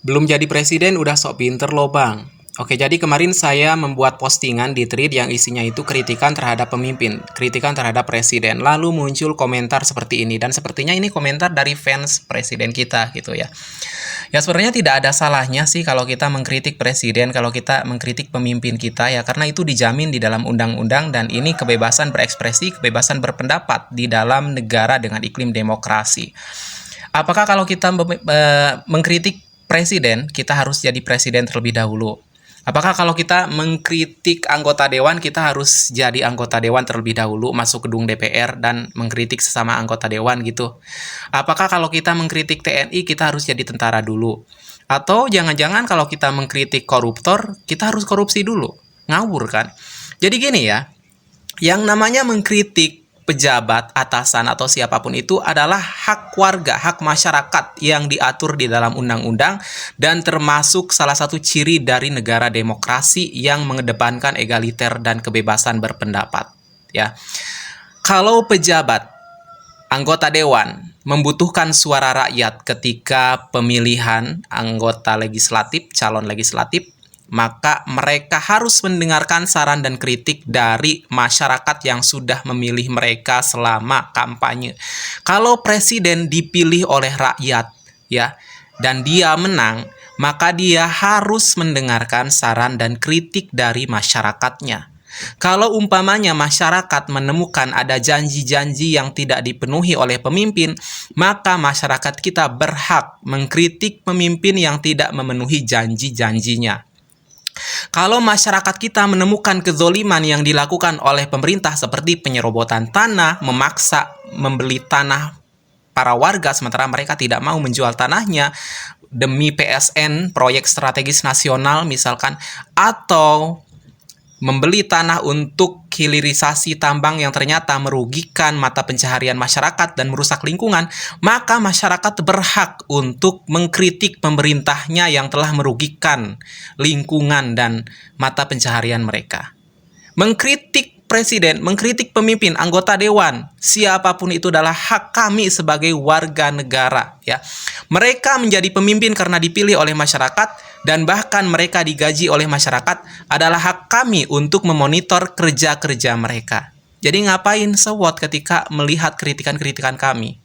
Belum jadi presiden udah sok pinter loh bang. Oke, jadi kemarin saya membuat postingan di thread yang isinya itu kritikan terhadap pemimpin, kritikan terhadap presiden. Lalu muncul komentar seperti ini, dan sepertinya ini komentar dari fans presiden kita gitu ya. Ya sebenarnya tidak ada salahnya sih kalau kita mengkritik presiden, kalau kita mengkritik pemimpin kita ya, karena itu dijamin di dalam undang-undang dan ini kebebasan berekspresi, kebebasan berpendapat di dalam negara dengan iklim demokrasi. Apakah kalau kita mengkritik presiden, kita harus jadi presiden terlebih dahulu? Apakah kalau kita mengkritik anggota dewan, kita harus jadi anggota dewan terlebih dahulu, masuk gedung DPR dan mengkritik sesama anggota dewan gitu? Apakah kalau kita mengkritik TNI, kita harus jadi tentara dulu? Atau jangan-jangan kalau kita mengkritik koruptor, kita harus korupsi dulu? Ngawur kan? Jadi gini ya, yang namanya mengkritik pejabat, atasan, atau siapapun itu adalah hak warga, hak masyarakat yang diatur di dalam undang-undang dan termasuk salah satu ciri dari negara demokrasi yang mengedepankan egaliter dan kebebasan berpendapat. Ya, kalau pejabat, anggota dewan membutuhkan suara rakyat ketika pemilihan anggota legislatif, calon legislatif, maka mereka harus mendengarkan saran dan kritik dari masyarakat yang sudah memilih mereka selama kampanye. Kalau presiden dipilih oleh rakyat, ya, dan dia menang, maka dia harus mendengarkan saran dan kritik dari masyarakatnya. Kalau umpamanya masyarakat menemukan ada janji-janji yang tidak dipenuhi oleh pemimpin, maka masyarakat kita berhak mengkritik pemimpin yang tidak memenuhi janji-janjinya. Kalau masyarakat kita menemukan kezoliman yang dilakukan oleh pemerintah seperti penyerobotan tanah, memaksa membeli tanah para warga sementara mereka tidak mau menjual tanahnya demi PSN, proyek strategis nasional misalkan, atau membeli tanah untuk hilirisasi tambang yang ternyata merugikan mata pencaharian masyarakat dan merusak lingkungan, maka masyarakat berhak untuk mengkritik pemerintahnya yang telah merugikan lingkungan dan mata pencaharian mereka. Mengkritik presiden, mengkritik pemimpin, anggota dewan, siapapun itu adalah hak kami sebagai warga negara, ya. Mereka menjadi pemimpin karena dipilih oleh masyarakat dan bahkan mereka digaji oleh masyarakat, adalah hak kami untuk memonitor kerja-kerja mereka. Jadi ngapain sewot ketika melihat kritikan-kritikan kami?